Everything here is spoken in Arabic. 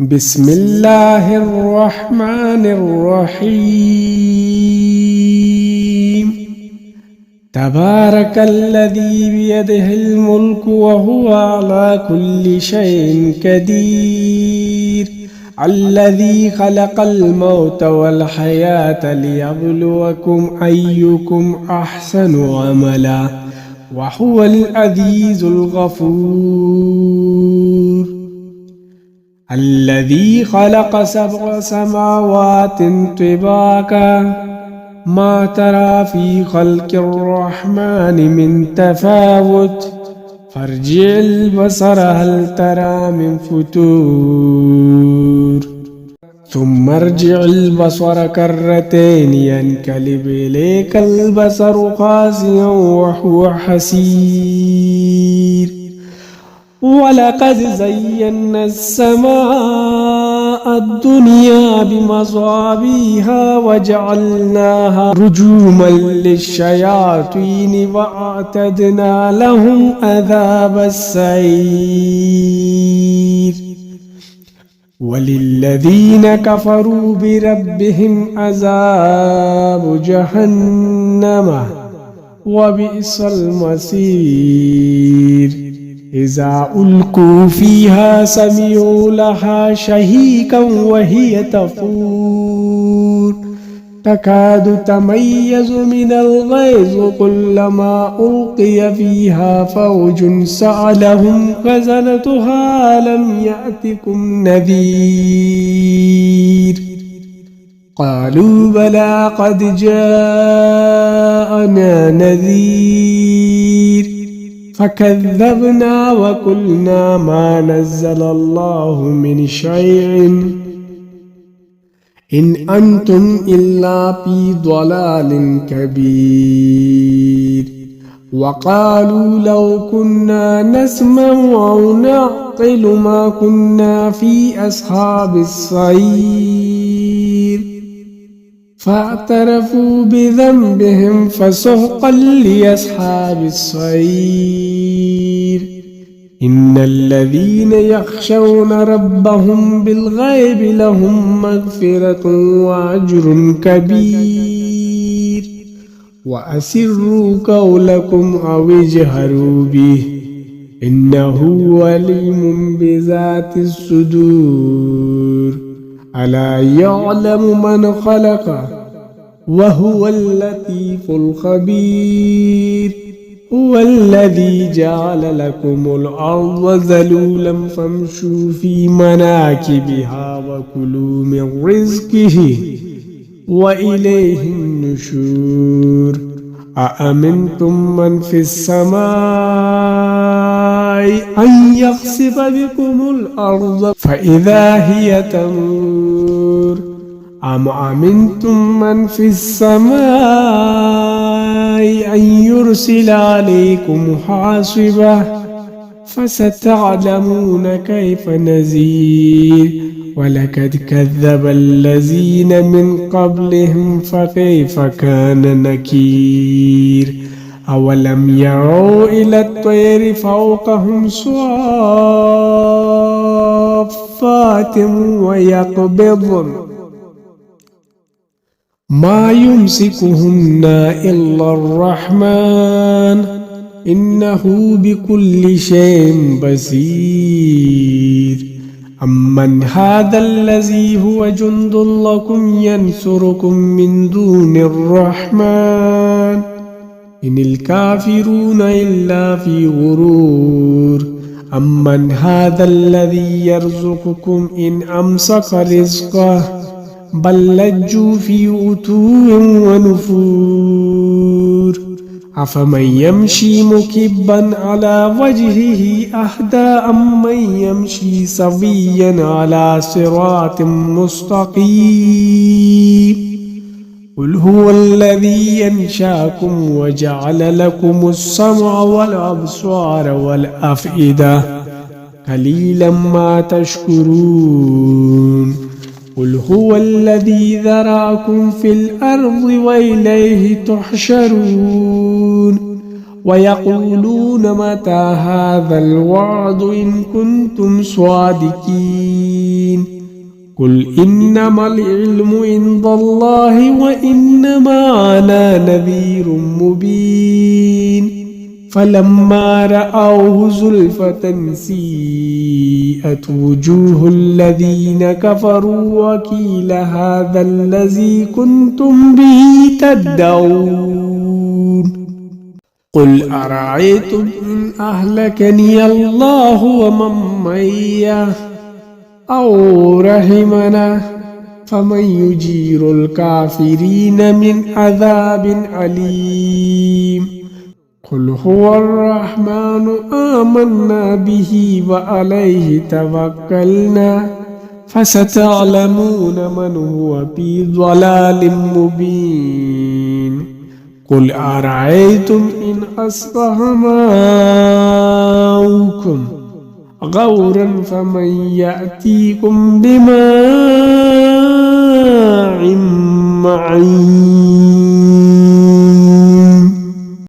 بسم الله الرحمن الرحيم. تبارك الذي بيده الملك وهو على كل شيء قدير، الذي خلق الموت والحياة ليبلوكم أيكم أحسن عملا وهو العزيز الغفور. الذي خلق 7 سماوات طباقا ما ترى في خلق الرحمن من تفاوت فارجع البصر هل ترى من فتور ثم ارجع البصر كرتين ينقلب إليك البصر خاسئا وهو حسير. ولقد زينا السماء الدنيا بمصابيها وجعلناها رجوما للشياطين وأعتدنا لهم عذاب السعير. وللذين كفروا بربهم عذاب جهنم وبئس المصير. إذا ألقوا فيها سمعوا لها شهيقا وهي تفور تكاد تميز من الغيظ كلما ألقي فيها فوج سألهم خزنتها ألم يأتكم نذير قالوا بلى قد جاءنا نذير فكذبنا وقلنا ما نزل الله من شيء إن أنتم إلا في ضلال كبير. وقالوا لو كنا نسمع أو نعقل ما كنا في أصحاب السعير فاعترفوا بذنبهم فسحقا لأصحاب السعير. إن الذين يخشون ربهم بالغيب لهم مغفرة وأجر كبير. وأسروا قولكم أو اجهروا به إنه عليم بذات الصدور. ألا يعلم من خلق وهو اللطيف الخبير. هو الذي جعل لكم الأرض ذلولا فامشوا في مناكبها وكلوا من رزقه وإليه النشور. أأمنتم من في السماء أن يخسف بكم الأرض فإذا هي تمور أم أمنتم من في السماء أن يرسل عليكم حاصبا فستعلمون كيف نذير. ولقد كذب الذين من قبلهم فكيف كان نكير. أولم يروا إلى الطير فوقهم صافات ويقبضن ما يمسكهن إلا الرحمن إنه بكل شيء بصير. أمن هذا الذي هو جند لكم ينصركم من دون الرحمن إن الكافرون إلا في غرور. أمن هذا الذي يرزقكم إن أمسك رزقه بل لجوا في عتو ونفور. أفمن يمشي مكبا على وجهه أهدى أمن يمشي سويا على صراط مستقيم. قل هو الذي ينشاكم وجعل لكم السمع والأبصار والأفئدة قليلا ما تشكرون. قل هو الذي ذرأكم في الأرض وإليه تحشرون. ويقولون متى هذا الوعد إن كنتم صادقين قل إنما العلم عند الله وإنما أنا نذير مبين فلما رأوه زلفة سيئت وجوه الذين كفروا وقيل هذا الذي كنتم به تدعون قل أرأيتم إن أهلكني الله ومن معي أو رحمنا فمن يجير الكافرين من عذاب أليم قل هو الرحمن آمنا به وعليه توكلنا فستعلمون من هو في ضلال مبين قل أرأيتم إن أصبح ماؤكم غورا فمن يأتيكم بماء معين